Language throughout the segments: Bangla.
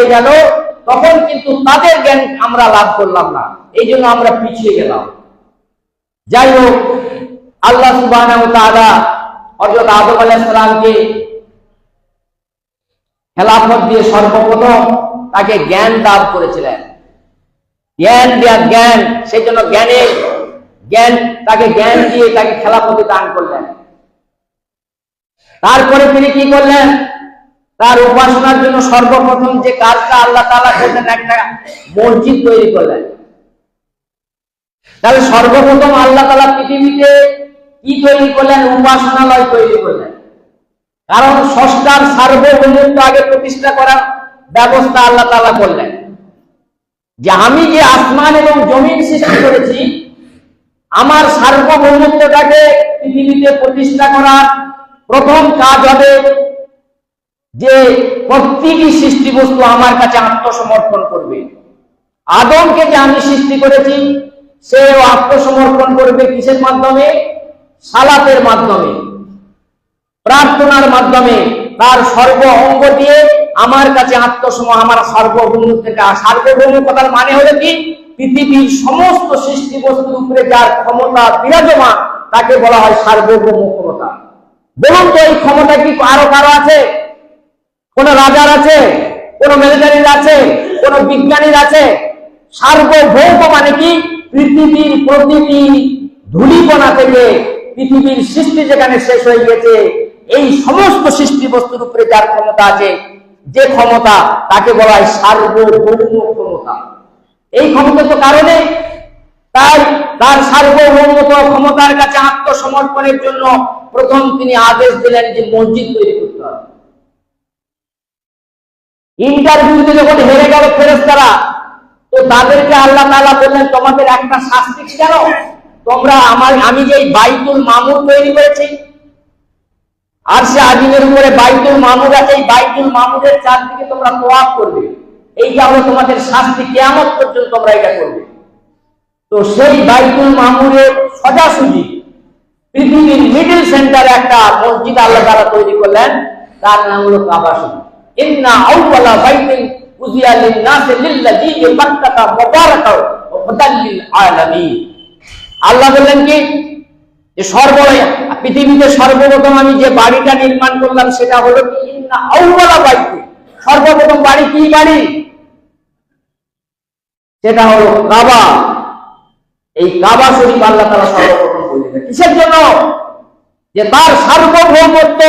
হয়ে গেল, তখন কিন্তু তাদের জ্ঞান আমরা লাভ করলাম না, এই জন্য আমরা পিছিয়ে গেলাম। যাই হোক, আল্লাহ সুবহানাহু ওয়া তাআলা হযরত আদম আলাইহিস সালামকে খেলাফত দিয়ে সর্বপ্রথম তাকে জ্ঞান দান করেছিলেন। জ্ঞান, সেই জন্য তাকে জ্ঞান দিয়ে তাকে খেলাফতে দান করলেন। তারপরে তিনি কি করলেন? তার উপাসনার জন্য সর্বপ্রথম যে কাজটা আল্লাহ তাআলা করলেন, একটা মসজিদ তৈরি করলেন। তাহলে সর্বপ্রথম আল্লাহ তাআলা পৃথিবীতে কি তৈরি করলেন? উপাসনালয় তৈরি করলেন। কারণ স্রষ্টার সার্বভৌমত্ব আগে প্রতিষ্ঠা করার ব্যবস্থা আল্লাহ তাআলা করলেন, যে আমি যে আসমান এবং জমিন সৃষ্টি করেছি, আমার সার্বভৌমত্বটাকে পৃথিবীতে প্রতিষ্ঠা করার প্রথম কাজ হবে যে প্রত্যেকটি সৃষ্টি বস্তু আমার কাছে আত্মসমর্পণ করবে। আদমকে যে আমি সৃষ্টি করেছি, সেও আত্মসমর্পণ করবে কিসের মাধ্যমে? সালাতের মাধ্যমে, প্রার্থনার মাধ্যমে, তার সর্ব অঙ্গ দিয়ে আমার কাছে আমার সার্বভৌমত্বের মানে হলো কি? পৃথিবীর সমস্ত সৃষ্টি বস্তুর উপরে যার ক্ষমতা বিরাজমান, তাকে বলা হয় সার্বভৌম ক্ষমতা। বলুন তো, এই ক্ষমতা কি আরো কারো আছে? কোন রাজার আছে? কোন মিলিটারির আছে? কোন বিজ্ঞানীর আছে? সার্বভৌম মানে কি? পৃথিবীর প্রতিটি ধূলিকণা থেকে পৃথিবীর সৃষ্টি যেখানে শেষ হয়ে গেছে, এই সমস্ত সৃষ্টি বস্তুর উপরে যার ক্ষমতা আছে, যে ক্ষমতা, তাকে বলা হয় সার্বভৌম ক্ষমতা। এই ক্ষমতা তো কারণে তাই তার সার্বভৌমত্ব ক্ষমতার কাছে আত্মসমর্পণের জন্য প্রথম তিনি আদেশ দিলেন যে মসজিদ তৈরি করতে হবে। ইন্টারভিউতে যখন হেরে গেল ফেরেশতারা, তো তাদেরকে আল্লাহ তাআলা বললেন, তোমাদের একটা শাস্তি কি জানো? তোমরা আমি যে বাইতুল মামুর তৈরি করেছি, আর সে আজিমের উপরে বাইতুল মামুর আছে, এই বাইতুল মামুরের চারদিকে তোমরা তোয়াফ করবে। এইটা হলো তোমাদের শাস্তি, কিয়ামত পর্যন্ত তোমরা এটা করবে। তো সেই বাইতুল মামুরের সোজাসুজি পৃথিবীর মিডল সেন্টারে একটা মসজিদ আল্লাহ তাআলা তৈরি করলেন, তার নাম হলো কাবা শরীফ। ইন্না আউওয়ালা বাইতিন উযিয়া লিন-নাসি লিল্লাযী বাক্কাতা মুবারাকাও ওয়া হুদাল লিল আলামিন। আল্লাহ বললেন কি, যে পৃথিবীতে সর্বপ্রথম আমি যে বাড়িটা নির্মাণ করলাম, সেটা হলো কি? ইন্না আউওয়ালা বাইতিন, সর্বপ্রথম বাড়ি কি বাড়ি? সেটা হলো কাবা। এই কাবা শরীফ আল্লাহ তাআলা সর্বপ্রথম বললেন কিসের জন্য? যে তার সার্বভৌমত্ব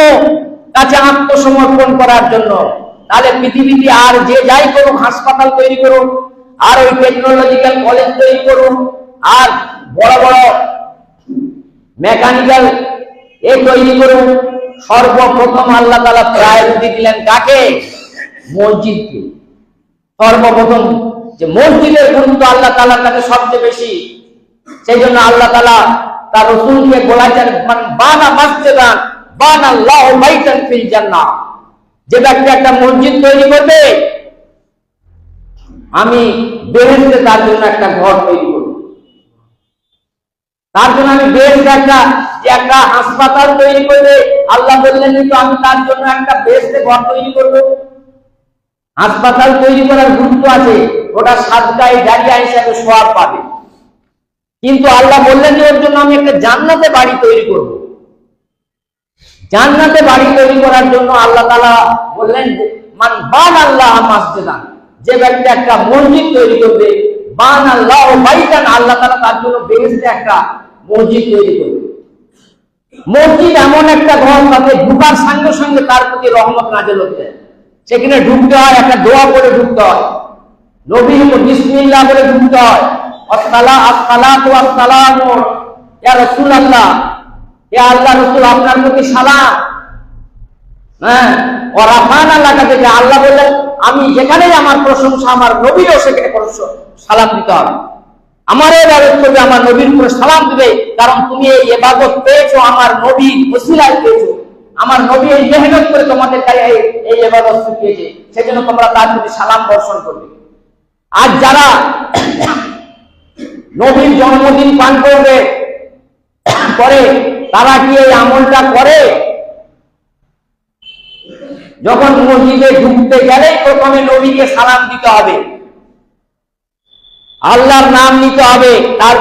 কাছে আত্মসমর্পণ করার জন্য। তাহলে পৃথিবীতে আর যে যাই করুক, হাসপাতাল তৈরি করুক, আর ওই টেকনোলজিক্যাল কলেজ তৈরি করুক, আর বড় বড় মেকানিক্যাল তৈরি করুক, সর্বপ্রথম আল্লাহ তাআলা প্রায়োরিটি দিলেন কাকে? মসজিদকে। সর্বপ্রথম যে মসজিদের গুরুত্ব আল্লাহ তাআলার কাছে সবচেয়ে বেশি, সেই জন্য আল্লাহ তাআলা তার রাসূলকে বলেছেন, মান বানা মাসজিদান বানাল্লাহু বাইতান ফিল জান্নাহ। যে ব্যক্তি একটা মসজিদ তৈরি করবে, আমি বেহেশতে তার জন্য একটা ঘর তৈরি করব। তার জন্য আমি বেহেশতে একটা হাসপাতাল তৈরি করবে, আল্লাহ বললেন তো আমি তার জন্য একটা বেহেশতে ঘর তৈরি করব। হাসপাতাল তৈরি করার গুরুত্ব আছে, ওটা সাদকায়ে জারিয়া হিসেবে সওয়াব পাবে। কিন্তু আল্লাহ বললেন যে ওর জন্য আমি একটা জান্নাতে বাড়ি তৈরি করব। জান্নাতে বাড়ি তৈরি করার জন্য আল্লাহ তাআলা বললেন, মান বানাল্লাহু মাসজিদান, যে ব্যক্তি একটা মসজিদ তৈরি করবে, বানাল্লাহু বাইতান, আল্লাহ তাআলা তার জন্য বেহেশতে একটা মসজিদ তৈরি করবে। মসজিদ এমন একটা ঘর, তাতে ঢোকার সঙ্গে সঙ্গে তার প্রতি রহমত নাযিল হচ্ছে। সেখানে ঢুকতে হয়, একটা দোয়া করে ঢুকতে হয়, নবী বিসমিল্লাহ বলে ঢুকতে হয়। আসসালাতু ওয়াসসালামু ইয়া রাসূলুল্লাহ, হে আল্লাহর রাসূল, আপনার প্রতি সালাম। ওয়া রাফানা লাকা যিকরা, আল্লাহ বললেন আমি যেখানেই আমার প্রশংসা, আমার নবীও সেখানে সালাম দিতে হবে। আমারও ইবাদত করবে, আমার নবীর উপরে সালাম দিবে, কারণ তুমি এই ইবাদত পেয়েছো আমার নবীর ওসিলায় পেয়েছো। আমার নবী এই মেহনত করে তোমাদের এই ইবাদত শিখিয়েছে, সেজন্য তোমরা তার প্রতি সালাম বর্ষণ করবে। আর যারা নবীর জন্মদিন পালন করবে করে, তারা কি এই আমলটা করে? যখন মসজিদে ঢুকতে গেলে প্রথমে নবীকে সালাম দিতে হবে, আল্লাহর নাম নিতে হবে, তার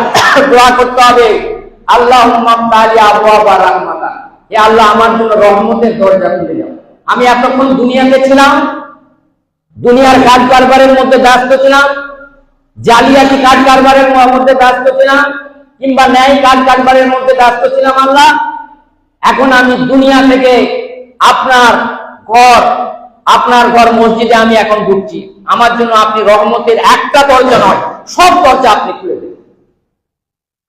দোয়া করতে হবে, আল্লাহুম্মা ফতালি আবওয়াবা রাহমাতা, হে আল্লাহ আমার জন্য রহমতের দরজা খুলে দাও। আমি এতক্ষণ দুনিয়াতে ছিলাম, দুনিয়ার কাজ কারবারের মধ্যে ব্যস্ত ছিলাম, জালিয়াতি কাজ কারবারের মধ্যে ব্যস্ত ছিলাম, কিংবা ন্যায় কাজ কারবারের মধ্যে ব্যস্ত ছিলাম। আল্লাহ, এখন আমি দুনিয়া থেকে আপনার ঘর মসজিদে আমি এখন ঢুকছি, আমার জন্য আপনি রহমতের একটা দরজা নয়, সব দরজা আপনি খুলে দেন।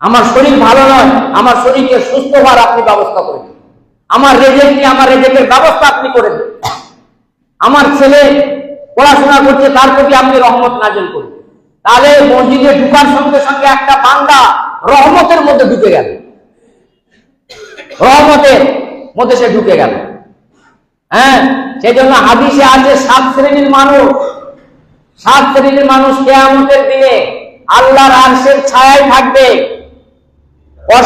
আমার শরীর ভালো নয়, আমার শরীরকে সুস্থ হওয়ার আপনি ব্যবস্থা করে দিন। আমার রেজেকের ব্যবস্থা আপনি করে দিন। আমার ছেলে পড়াশোনা করছে, তার প্রতি আপনি রহমত নাজিল করুন। তাহলে মসজিদে ঢুকার সঙ্গে সঙ্গে একটা বান্দা রহমতের মধ্যে ঢুকে গেল, রহমতের মধ্যে সে ঢুকে গেল। হ্যাঁ, সেই জন্য হাদিসে আছে 7 শ্রেণীর মানুষ কিয়ামতের দিনে আল্লাহর আরশের ছায়ায় থাকবে।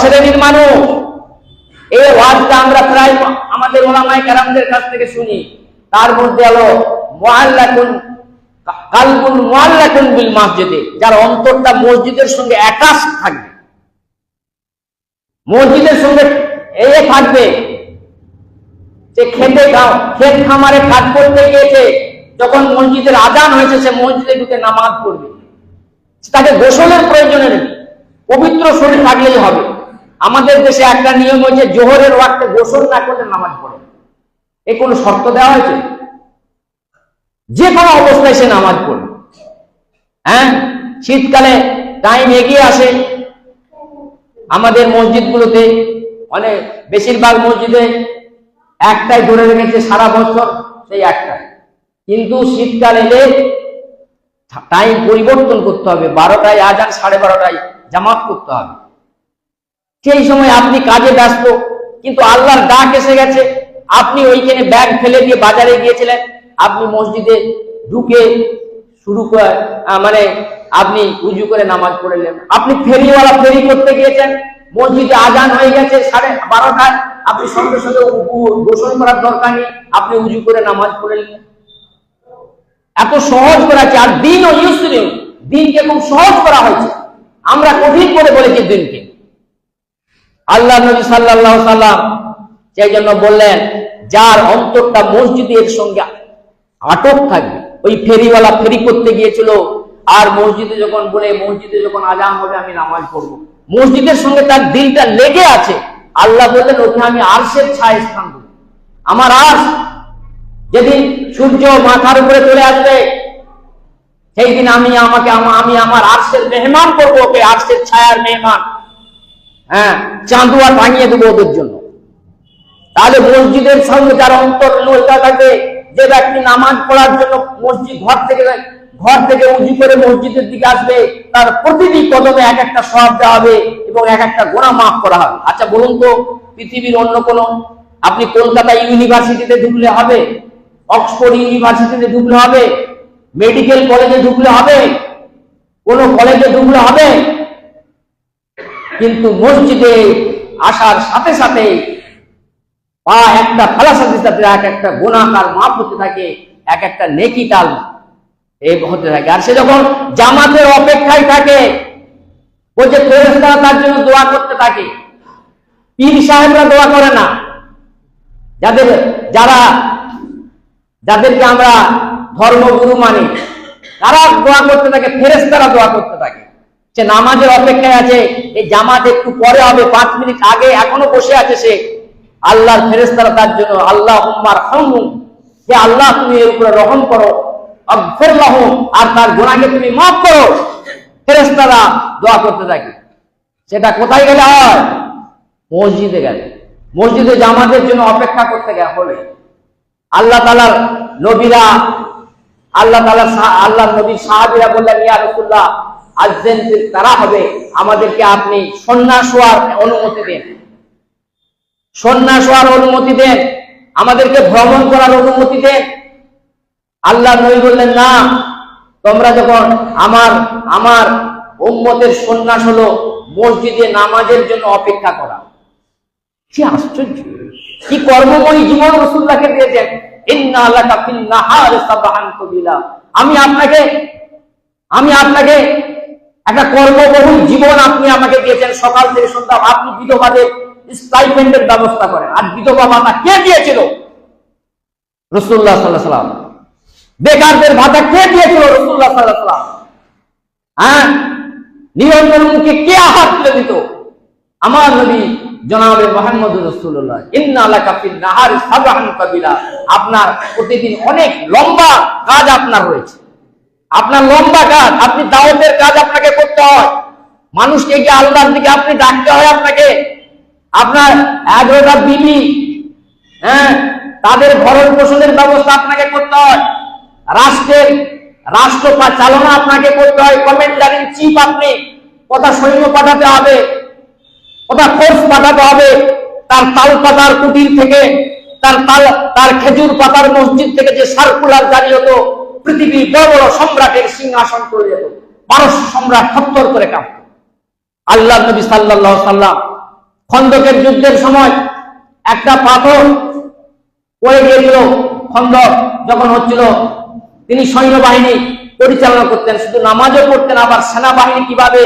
শ্রেণীর মানুষ, এই ওয়াজটা আমরা প্রায় আমাদের উলামায়ে কেরামদের কাছ থেকে শুনি। তার মধ্যে হলো কালবুন মুআল্লাকুন বিল মসজিদে, যার অন্তরটা মসজিদের সঙ্গে অ্যাটাচ থাকবে, মসজিদের সঙ্গে থাকবে। যে ক্ষেত খামারে কাজ করতে গিয়েছে, যখন মসজিদের আজান হয়েছে সে মসজিদে ঢুকে নামাজ পড়বে। তাকে গোসলের প্রয়োজন নেই, পবিত্র শরীর থাকলেই হবে। আমাদের দেশে একটা নিয়ম হয়েছে, জোহরের ওয়াক্তে গোসল না করলে নামাজ পড়ে। এ কোনো শর্ত দেওয়া হয়েছে? যে কোনো অবস্থায় সে নামাজ পড়বে। হ্যাঁ, শীতকালে টাইম এগিয়ে আসে আমাদের মসজিদগুলোতে, বেশিরভাগ মসজিদে একটাই ধরে রেখেছে সারা বছর, সেই একটাই। কিন্তু শীতকাল এলে টাইম পরিবর্তন করতে হবে, 12টায় আজান, 12:30টায় জামাত করতে হবে। সেই সময় আপনি কাজে ব্যস্ত, কিন্তু আল্লাহর ডাক এসে গেছে, আপনি ওইখানে ব্যাগ ফেলে দিয়ে বাজারে গিয়েছিলেন, আপনি মসজিদে ঢুকে আপনি উজু করে নামাজ পড়লেন। আপনি ফেরি করতে গিয়েছেন, মসজিদে আজান হয়ে গেছে 12:30টায়, আপনি সঙ্গে সঙ্গে গোসল করার দরকার নেই, আপনি উজু করে নামাজ পড়লেন। এত সহজ করা আছে। আর দিন ও ইউসরিন, দিনকে খুব সহজ করা হয়েছে, আমরা কঠিন করে বলেছি দিনকে। আল্লাহ নবী সাল্লাল্লাহু আলাইহি সাল্লাম সেই জন্য বললেন, যার অন্তরটা মসজিদের সঙ্গে আটক থাকবে। ওই ফেরিওয়ালা ফেরি করতে গিয়েছিল, আর মসজিদে যখন আজান হবে আমি নামাজ পড়বো, মসজিদের সঙ্গে তার দিলটা লেগে আছে। আল্লাহ বললেন, ওকে আমি আরশের ছায়া স্থান দেব। আমার আরশ, যেদিন সূর্য মাথার উপরে চলে আসবে, সেই দিন আমি আমার আরশের মেহমান করবো, ওকে আরশের ছায়ার মেহমান। হ্যাঁ, চাঁদুয়া টাঙিয়ে দেবো ওদের জন্য। তাহলে মসজিদের সঙ্গে যার অন্তর লইটা থাকবে, যে ব্যক্তি নামাজ পড়ার জন্য ঘর থেকে উজু করে মসজিদের দিকে আসবে, তার প্রতিটি কদমে এক একটা সওয়াব দেওয়া হবে এবং এক একটা গুনাহ মাফ করা হবে। আচ্ছা বলুন তো, পৃথিবীর অন্য কোন, আপনি কলকাতা ইউনিভার্সিটিতে ঢুকলে হবে, অক্সফোর্ড ইউনিভার্সিটিতে ঢুকলে হবে, মেডিকেল কলেজে ঢুকলে হবে, কোন কলেজে ঢুকলে হবে, কিন্তু মসজিদে আসার সাথে সাথে একটা ফালাসাতির সাথে এক একটা গুনাহকার মাফ হতে থাকে, এক একটা নেকি তাল হতে থাকে। আর সে যখন জামাতের অপেক্ষায় থাকে, বলছে ফেরেশতারা তার জন্য দোয়া করতে থাকে। পীর সাহেবরা দোয়া করে না, যাদেরকে আমরা ধর্মগুরু মানি, তারা দোয়া করতে থাকে, ফেরেশতারা দোয়া করতে থাকে। সে নামাজের অপেক্ষায় আছে, এই জামাত একটু পরে হবে, 5 মিনিট আগে এখনো বসে আছে সে। আল্লাহর ফেরেশতারা তার জন্য আল্লাহুম্মা রহমহু, হে আল্লাহ তুমি এর উপরে রহম করো, আগফির লাহু, আর তার গুনাহকে তুমি মাফ করো। ফেরেশতারা দোয়া করতে থাকে। সেটা কোথায় গেলে হয়? মসজিদে গেলে। মসজিদে জামাতের জন্য অপেক্ষা করতে হলে আল্লাহ তাআলার নবীর সাহাবীরা বললেন, ইয়া রাসূলুল্লাহ, আযযান তারা হবে, আমাদেরকে আপনি সন্ন্যাস হওয়ার অনুমতি দেন, সন্ন্যাস হওয়ার অনুমতি দেন, আমাদেরকে ভ্রমণ করার অনুমতি দেন। আল্লাহ নবী বললেন, না, তোমরা যখন আমার উম্মতের সন্ন্যাস হলো মসজিদে নামাজের জন্য অপেক্ষা করা। কি আশ্চর্য, কি কর্মময়ী জীবন রাসূলুল্লাহকে দিয়েছেন। ইন্না লাকা ফিন নাহারি সাবহান কবিলা। আমি আপনাকে একটা কর্মবহুল জীবন আপনি আমাকে দিয়েছেন, সকাল থেকে সন্ধ্যা আপনি বিধবাদের স্টাইপেন্ডের ব্যবস্থা করেন। আর বিধবা ভাতা কে দিয়েছিল? রাসূলুল্লাহ সাল্লাল্লাহু আলাইহি ওয়াসাল্লাম। বেকারদের ভাতা কে দিয়েছিল? রাসূলুল্লাহ সাল্লাল্লাহু আলাইহি ওয়াসাল্লাম। হ্যাঁ, নিরন্তর মুখে কে আহার তুলে দিত? আমার নবী জনাবে মুহাম্মদ রাসূলুল্লাহ। ইন্না লাকা ফিন নাহারি সাবহান কবিলা। আপনার প্রতিদিন অনেক লম্বা কাজ আপনার রয়েছে, আপনার লম্বা কাজ, আপনি দাওয়াতের কাজ আপনাকে করতে হয়, মানুষকে গিয়ে আল্লাহর দিকে আপনি ডাকতে হয় আপনাকে। আপনার 11টা বিবি, হ্যাঁ, তাদের ভরণ পোষণের ব্যবস্থা আপনাকে করতে হয়, রাষ্ট্র চালনা আপনাকে করতে হয়। কমান্ডার ইন চিফ আপনি, কথা সৈন্য পাঠাতে হবে, কথা ফোর্স পাঠাতে হবে। তার তাল পাতার কুটির থেকে, তার খেজুর পাতার মসজিদ থেকে যে সার্কুলার জারি হতো, পৃথিবীর বড় বড় সম্রাটের সিংহাসন চলে যেত, পারস্য সম্রাট থরথর করে কাঁপত। আল্লাহ নবী সাল্লাল্লাহু আলাইহি ওয়াসাল্লাম খন্দকের যুদ্ধের সময় একটা পাথর পড়ে গিয়েছিল। খন্দক যখন হচ্ছিল, তিনি সৈন্যবাহিনী পরিচালনা করতেন, শুধু নামাজও পড়তেন, আবার সেনাবাহিনী কিভাবে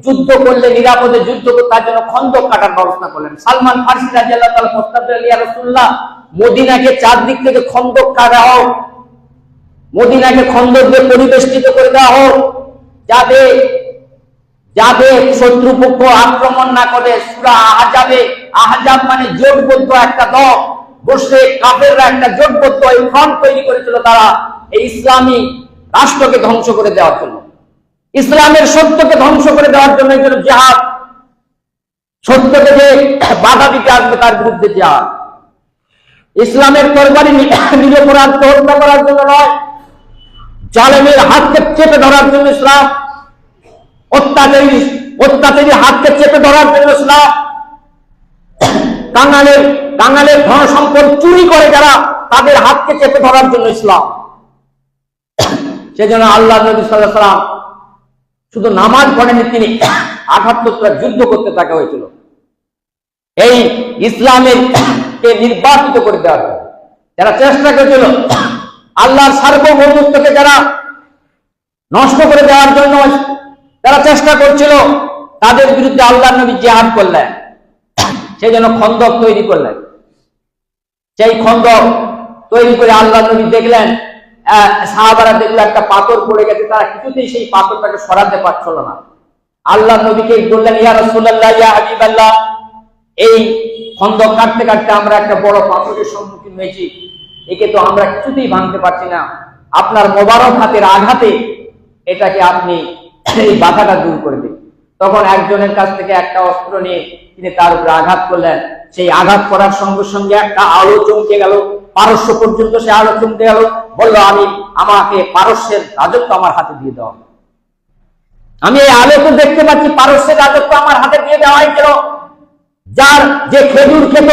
যুদ্ধ করলে নিরাপদে যুদ্ধ করতে, তার জন্য খন্দক কাটার ব্যবস্থা করলেন। সালমান ফারসি রাদিয়াল্লাহু তাআলা প্রস্তাব দিলেন, ইয়া রাসূলুল্লাহ, মদিনাকে চারদিক থেকে খন্দক কাটা হোক, মদিনাকে খন্দক দিয়ে পরিবেষ্টিত করে দেওয়া হোক, যাতে শত্রুপক্ষ আক্রমণ না করে। সূরা আহজাব মানে জোটবদ্ধ একটা দল, বসে কাফেররা একটা জোটবদ্ধ এই ফ্রন্ট তৈরি করেছিল, তারা এই ইসলামী রাষ্ট্রকে ধ্বংস করে দেওয়ার জন্য, ইসলামের সত্যকে ধ্বংস করে দেওয়ার জন্য এই জন্য জিহাদ, সত্যকে যে বাধা দিতে আসবে তার বিরুদ্ধে জিহাদ। ইসলামের তরবারি নিরপরাধ হত্যা করার জন্য নয়, জালেমের হাতকে চেপে ধরার জন্য ইসলাম, অত্যাচারী হাতকে চেপে ধরার জন্য ইসলাম, কাঙালের ধন সম্পদ চুরি করে যারা, তাদের হাতকে চেপে ধরার জন্য ইসলাম। সেজন্য আল্লাহ নবী সাল্লাল্লাহু আলাইহি ওয়াসাল্লাম শুধু নামাজ পড়েনি, তিনি ৭৮টা যুদ্ধ করতে থাকা হয়েছিল এই ইসলামের কে নির্বাচিত করে দেওয়ার জন্য। যারা চেষ্টা করেছিল আল্লাহর সার্বভৌমত্বকে যারা নষ্ট করে দেওয়ার জন্য যারা চেষ্টা করছিল, তাদের বিরুদ্ধে আল্লাহর নবী জিহাদ করলেন। সেই জন্য খন্দক তৈরি করলেন। সেই খন্দক তৈরি করে আল্লাহর নবী দেখলেন, সাহাবারা দেখলো একটা পাথর পড়ে গেছে, তারা কিছুতেই সেই পাথরটাকে সরাতে পারছিল না। আল্লাহর নবীকে বললেন, ইয়া রাসূলুল্লাহ, ইয়া হাবিবাল্লাহ, এই খন্দক কাটতে কাটতে আমরা একটা বড় পাথরের সম্মুখীন হয়েছি, একে তো আমরা কিছুতেই ভাঙতে পারছি না, আপনার মোবারক হাতের আঘাতে এটাকে আপনি এই বাধাটা দূর করে দিন। তখন একজনের কাছ থেকে একটা অস্ত্র নিয়ে তিনি তার উপরে আঘাত করলেন। সেই আঘাত করার সঙ্গে সঙ্গে একটা আলো চমকে গেল, পারস্য পর্যন্ত সে আলো চমকে গেল। বললো, আমাকে পারস্যের রাজত্ব আমার হাতে দিয়ে দেওয়া, আমি এই আলো তো দেখতে পাচ্ছি, পারস্যের রাজত্ব আমার হাতে দিয়ে দেওয়া হয়েছিল। যার যে খেজুর খেত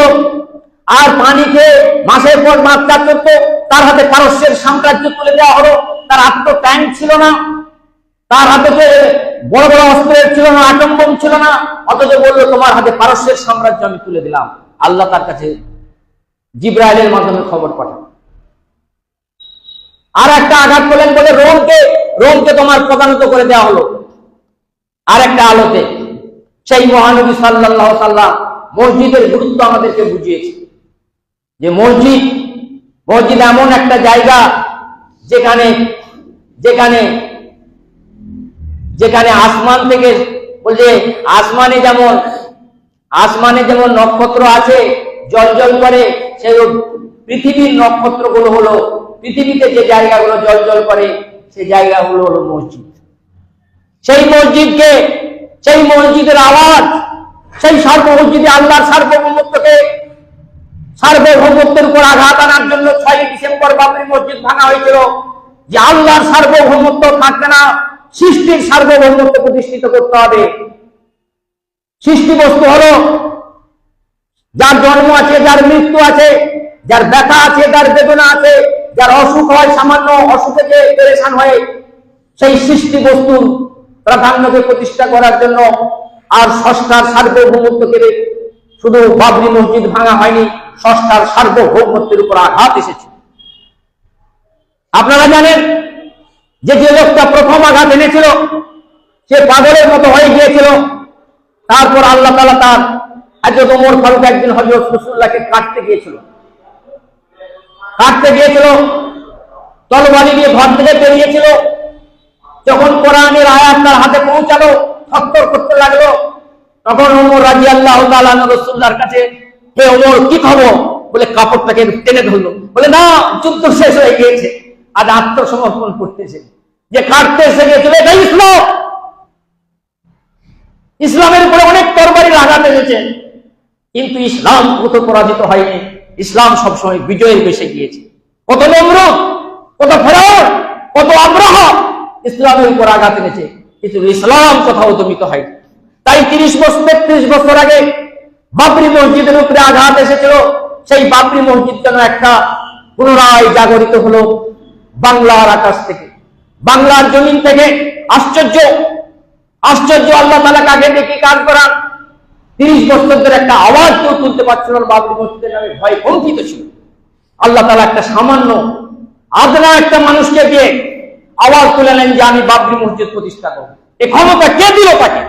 আর পানি খেয়ে মাসের পর মাছ চাষ করতো, তার হাতে পারস্যের সাম্রাজ্য তুলে দেওয়া হলো। তার হাতে তো ট্যাঙ্ক ছিল না, তার হাতে বড় বড় অস্ত্রের ছিল না, আটম্বম ছিল না, অথচ বললো তোমার হাতে পারস্যের সাম্রাজ্য আমি তুলে দিলাম। আল্লাহ তার কাছে জিবরাইলের মাধ্যমে খবর পাঠান। আর একটা আঘাত করলেন, বলে রোমকে তোমার প্রধানত করে দেওয়া হলো। আর একটা আলোতে সেই মহানবী সাল্লাল্লাহু আলাইহি ওয়াসাল্লাম মসজিদের গুরুত্ব আমাদেরকে বুঝিয়েছে, যে মসজিদ এমন একটা জায়গা যেখানে আসমান থেকে, বলছে আসমানে যেমন নক্ষত্র আছে জ্বলজ্বল করে, সেই পৃথিবীর নক্ষত্রগুলো হলো, পৃথিবীতে যে জায়গাগুলো জ্বলজ্বল করে সেই জায়গাগুলো হলো মসজিদ। সেই মসজিদের আওয়াজ, সেই মসজিদে আল্লাহর সার্বভৌমত্বের উপর আঘাত আনার জন্য 6 ডিসেম্বর বাবরি মসজিদ ভাঙা হয়েছিল, যে আল্লাহর সার্বভৌমত্ব থাকবে না, সৃষ্টির সার্বভৌমত্ব প্রতিষ্ঠিত করতে হবে। সৃষ্টি বস্তু হলো যার জন্ম আছে, যার মৃত্যু আছে, যার ব্যথা আছে, যার বেদনা আছে, যার অসুখ হয়, সামান্য অসুখে যে পেরেশান হয়, সেই সৃষ্টি বস্তুর প্রাধান্যকে প্রতিষ্ঠা করার জন্য। আর স্রষ্টার সার্বভৌমত্বকে শুধু বাবরি মসজিদ ভাঙা হয়নি, স্রষ্টার সার্বভৌমত্বের উপর আঘাত এসেছে। আপনারা জানেন যে যে লোকটা প্রথম আঘাত এনেছিল সে পাগলের মতো হয়ে গিয়েছিল। তারপর আল্লাহ তাআলা তার হযরত ওমর ফারুক একদিন হযরত রাসূলুল্লাহকে কাটতে গিয়েছিল, তলবারি দিয়ে ঘর থেকে বেরিয়েছিল। যখন কোরআনের আয়াত তার হাতে পৌঁছালো, থরথর করতে লাগলো। তখন ওমর রাদিয়াল্লাহু তাআলা রাসূলুল্লাহর কাছে, হে ওমর কি খবর বলে কাপড়টাকে টেনে ধরলো, বলে না যুদ্ধ শেষ হয়ে গিয়েছে, আজ আত্মসমর্পণ করতেছে। যে কাটতে এসে গিয়েছিল এটাই ইসলাম। ইসলামের উপরে অনেক তরবারির আঘাত এসেছে, কিন্তু ইসলাম কত পরাজিত হয়নি, ইসলাম সবসময় বিজয়ের বেশে গিয়েছে। কত নমরুদ, কত ফেরাউন, কত আব্রাহ ইসলামের উপর আঘাত এনেছে, কিন্তু ইসলাম কোথাও দমিত হয়নি। তাই 30-33 বছর আগে বাবরি মসজিদের উপরে আঘাত এসেছিল, সেই বাবরি মসজিদ যেন একটা পুনরায় জাগরিত হলো বাংলার আকাশ থেকে, বাংলার জমিন থেকে। আশ্চর্য আশ্চর্য, আল্লাহ তাআলা কাকে দেখে কাজ করান। 30 বছর ধরে একটা আওয়াজ কেউ তুলতে পারছিল না, বাবরি মসজিদের নামে ভয় কম্পিত ছিল। আল্লাহ তাআলা একটা সামান্য আদনা একটা মানুষকে দিয়ে আওয়াজ তুলে নেন যে আমি বাবরি মসজিদ প্রতিষ্ঠা করব। এই ক্ষমতা কে দিল তাকে,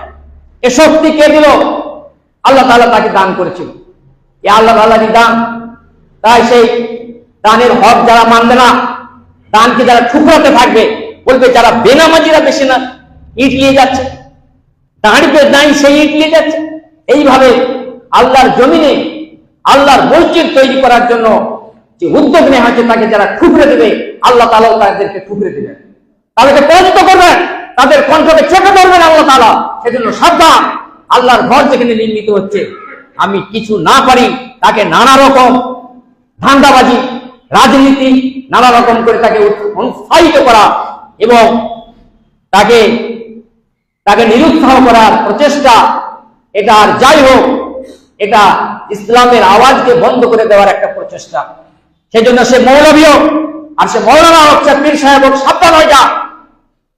এ শক্তি কে দিল? আল্লাহ তাআলা তাকে দান করেছিল। এ আল্লাহ তাআলারই দান। তাই সেই দানের হক যারা মানবে না, দানকে যারা ঠুকরাতে থাকবে, বলবে যারা বেনামাজিরা বেশি না ইটলিয়ে যাচ্ছে, দাঁড়িয়ে নাই সেই ইটলিয়ে যাচ্ছে। এইভাবে আল্লাহর জমিনে আল্লাহর মসজিদ তৈরি করার জন্য যে উদ্যোগ নেওয়া হয়েছে, তাকে যারা ঠুকরে দেবে, আল্লাহ তাআলা তাদেরকে ঠুকরে দেবেন, তাদেরকে পরাজিত করবেন, তাদের কণ্ঠকে চেপে ধরবেন আল্লাহ তাআলা। সেজন্য সাবধান, আল্লাহর ঘর যেখানে নির্মিত হচ্ছে, আমি কিছু না পারি তাকে নানা রকম ধান্দাবাজি, রাজনীতি নানা রকম করে তাকে উৎসাহিত করা এবং তাকে নিরুৎসাহ করার প্রচেষ্টা, এটা আর যাই হোক, এটা ইসলামের আওয়াজকে বন্ধ করে দেওয়ার একটা প্রচেষ্টা। সেজন্য সে মৌলভী হোক আর সে মৌলানা হোক, সে পীর সাহেব হোক, সাবধান হয়ে যা।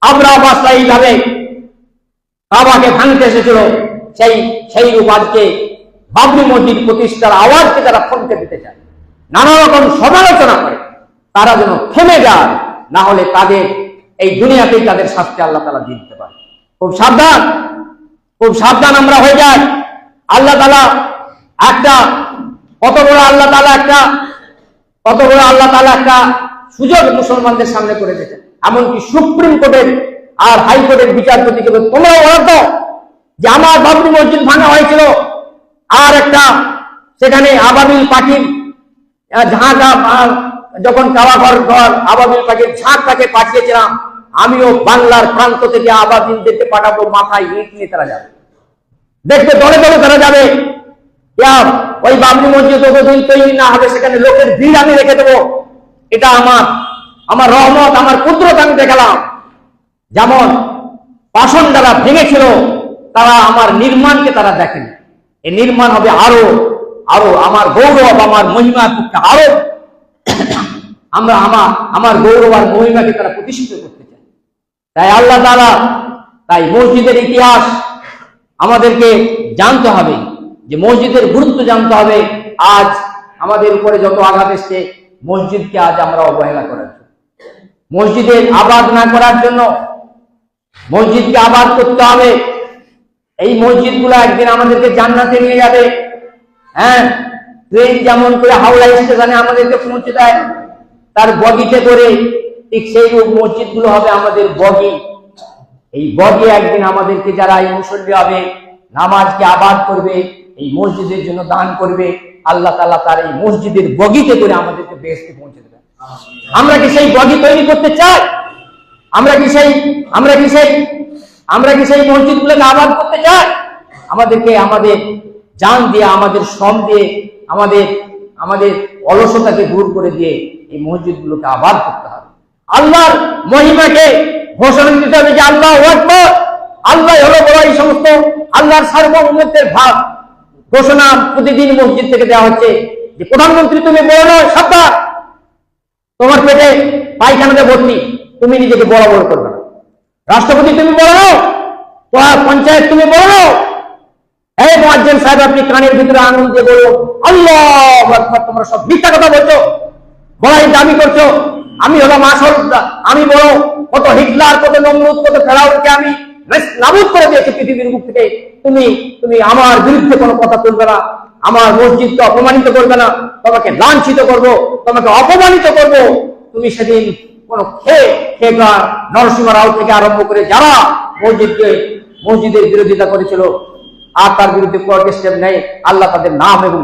আমরা অবস্থা এইভাবে কাবাকে ভাঙতে এসেছিল, সেই রূপ আজকে বাবরি মসজিদ প্রতিষ্ঠার আওয়াজকে যারা থমকে দিতে চায়, নানা রকম সমালোচনা করে, তারা যেন থেমে যায়, না হলে তাদের এই দুনিয়াতেই তাদের শাস্তি আল্লাহ তাআলা দিয়ে দিতে পারে। খুব সাবধান, খুব সাবধান আমরা হয়ে যাই। আল্লাহ তাআলা একটা কত বড় আল্লাহ তাআলা একটা সুযোগ মুসলমানদের সামনে করে দিয়েছেন। এমনকি সুপ্রিম কোর্টের আর হাইকোর্টের বিচারপতিকে তোমরা বলো তো যে আমার বাবরি মসজিদ ভাঙা হয়েছিল, আর একটা সেখানে আবাবিল পাখির ঝাঁক, যখন কাওয়াঘর আবাবিল পাখির ঝাঁকটাকে পাঠিয়েছিলাম, আমিও বাংলার প্রান্ত থেকে আবাবিলদেরকে পাঠাবো, মাথায় ইট নিয়ে তারা যাবে, দেখবে দলে দলে তারা যাবে। ওই বাবরি মসজিদ যতদিন তৈরি না হবে, সেখানে লোকের ভিড় আমি রেখে দেবো। এটা আমার রহমত, আমার কুদরত আমি দেখালাম। যেমন পাষণ যারা ভেঙেছিল, তারা আমার নির্মাণকে তারা দেখেনি। এই নির্মাণ হবে আরো আরো আমার গৌরব, আমার মহিমা আরো আমার গৌরব আর মহিমাকে তারা প্রতিষ্ঠিত করতে চায়। তাই আল্লাহ তাআলা, তাই মসজিদের ইতিহাস আমাদেরকে জানতে হবে, যে মসজিদের গুরুত্ব জানতে হবে। আজ আমাদের উপরে যত আঘাত এসছে, মসজিদকে আজ আমরা অবহেলা করার জন্য, মসজিদের আবাদ না করার জন্য, মসজিদকে আবাদ করতে হবে। এই মসজিদগুলো একদিন আমাদেরকে জান্নাতে নিয়ে যাবে। হ্যাঁ, ট্রেন যেমন করে হাওড়া স্টেশনে আমাদেরকে পৌঁছে দেয় তার বগিতে করে, ঠিক সেই রূপ মসজিদগুলো হবে আমাদের বগি। এই বগি একদিন আমাদেরকে, যারা এই মুসল্লি হবে, নামাজকে আবাদ করবে, এই মসজিদের জন্য দান করবে, আল্লাহ তাআলা তার এই মসজিদের বগিতে করে আমাদেরকে বেহেশতে পৌঁছে দেবে। আমরা কি সেই বগি তৈরি করতে চাই? আমরা কি সেই মসজিদগুলোকে আবাদ করতে চাই? আমাদেরকে আমাদের জান দিয়ে, আমাদের শ্রম দিয়ে, আমাদের অলসতাকে দূর করে দিয়ে এই মসজিদগুলোকে আবাদ করতে হবে। আল্লাহর মহিমাকে ঘোষণা দিতে হবে যে আল্লাহু আকবার, আল্লাহ হলো বড়। এই সমস্ত আল্লাহর সার্বভৌমত্বের ভাব ঘোষণা প্রতিদিন মসজিদ থেকে দেওয়া হচ্ছে যে প্রধানমন্ত্রী তুমি বড় নয়, সাবধান, তোমার পেটে পায়খানাতে ভর্তি, তুমি নিজেকে বড় বড় করবে না। রাষ্ট্রপতি তুমি বড় নও, পঞ্চায়েত তুমি বড় নও। এই মুয়াজ্জিন সাহেব, আপনি কানের ভিতরে আঙুল দিয়ে বলো আল্লাহু আকবার, তোমরা সব মিথ্যা কথা বলছো, বড়াই দাবি করছো, আমি হলাম আসল, আমি বড়, কত হিটলার, কত নমরুদ, কত ফেরাউনকে আমি নাবুদ করে দিয়েছি পৃথিবীর বুক থেকে। তুমি তুমি আমার বিরুদ্ধে কোনো কথা তুলবে না, আমার মসজিদকে অপমানিত করবে না, তোমাকে লাঞ্ছিত করব, তোমাকে অপমানিত করব। তুমি সেদিন কোন নরসিংহ রাও থেকে আরম্ভ করে যারা মসজিদের বিরোধিতা করেছিল আর তার বিরুদ্ধে কোর্ট স্টেপ নেই, আল্লাহ তাদের নাম এবং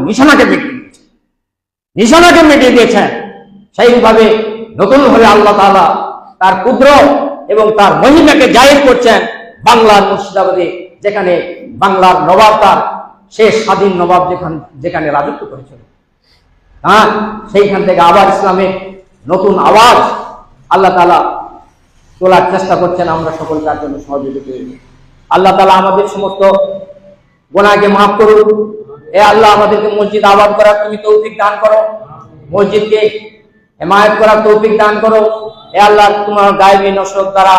নিশানাকে মিটিয়ে দিয়েছেন। সেইভাবে নতুন ভাবে আল্লাহ তাআলা তার কুদরত এবং তার মহিমাকে জাহির করছেন বাংলার মুর্শিদাবাদে, যেখানে বাংলার নবাব তার শেষ স্বাধীন নবাব যেখানে রাজত্ব করেছিল। হ্যাঁ, সেইখান থেকে আবার ইসলামের নতুন আওয়াজ আল্লাহ তাআলা তোলার চেষ্টা করছেন। আমরা সকল তার জন্য সহযোগিতা করি। আল্লাহ তাআলা আমাদের সমস্ত গুনাহকে মাফ করুন। এ আল্লাহ, আমাদেরকে মসজিদ আবাদ করার তুমি তৌফিক দান করো, মসজিদকে হিমায়ত করার তৌফিক দান করো। এ আল্লাহ, তোমার গায়েবী নসরত দ্বারা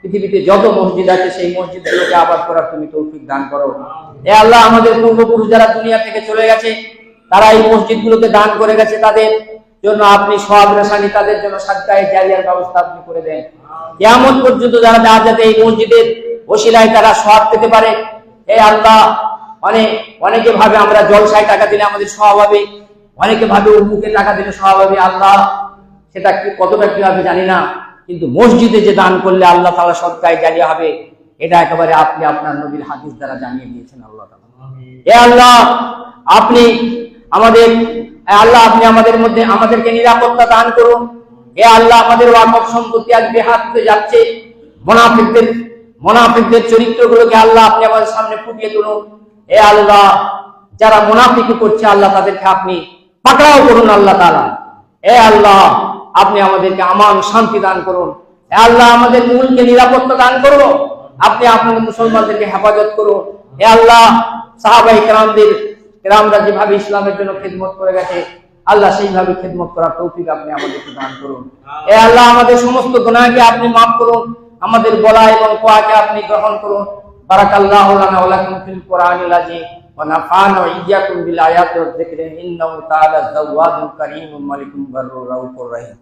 পৃথিবীতে যত মসজিদ আছে সেই মসজিদগুলোকে আবাদ করার তুমি তৌফিক দান করো। এ আল্লাহ, আমাদের পূর্বপুরুষ যারা দুনিয়া থেকে চলে গেছে, তারা এই মসজিদগুলোকে দান করে গেছে, তাদের জন্য আপনি সওয়াব রেশানি, তাদের জন্য সাদকায়ে জারিয়ার ব্যবস্থা আপনি করে দেন। কিয়ামত পর্যন্ত যাতে এই মসজিদের ওসিলায় তারা সওয়াব পেতে পারে। হে আল্লাহ, অনেকে ভাবে আমরা জলসায় টাকা দিলে আমাদের সওয়াব হবে, অনেকে ভাবে উম্মুকে টাকা দিলে সওয়াব হবে। আল্লাহ, সেটা কি কতটা কি হবে জানি না, কিন্তু মসজিদে যে দান করলে আল্লাহ তাআলা সদকায়ে জারিয়া হবে, এটা একেবারে আপনি আপনার নবীর হাদিস দ্বারা জানিয়ে দিয়েছেন আল্লাহ তাআলা। হে আল্লাহ, আপনি আমাদের মধ্যে আমাদেরকে নিরাপত্তা দান করুন। হে আল্লাহ, আমাদের ওয়াকফ সম্পত্তি আজ বেহাত হয়ে যাচ্ছে, মুনাফিকদের চরিত্রগুলোকে আল্লাহ আপনি আমাদের সামনে ফুটিয়ে তুলুন। হে আল্লাহ, যারা মুনাফিকি করছে আল্লাহ তাদেরকে আপনি পাকড়াও করুন আল্লাহ তাআলা। হে আল্লাহ, আপনি আমাদেরকে আমান শান্তি দান করুন। হে আল্লাহ, আমাদের মুলকে নিরাপত্তা দান করুন। আপনি আপনার মুসলমানদেরকে হেফাজত করুন। হে আল্লাহ, সাহাবায়ে কেরামরা যেভাবে ইসলামের জন্য খিদমত করে গেছে, আল্লাহ সেইভাবে খিদমত করার তৌফিক আপনি আমাদেরকে দান করুন। হে আল্লাহ, আমাদের সমস্ত গুনাহকে আপনি মাফ করুন, আমাদের বলা এবং কোয়াকে আপনি গ্রহণ করুন। বারাকাল্লাহু লানা ওয়া লাকুম ফিল কুরআনিল আযীম ওয়া নাফা'না ওয়া ইয়্যাকুম বিল আয়াতি ওয়াজ যিকরি ইন্নাহু তাআলা যাওয়াদুল কারীমুল মালিকুল বাররুর রাউফুর রহিম।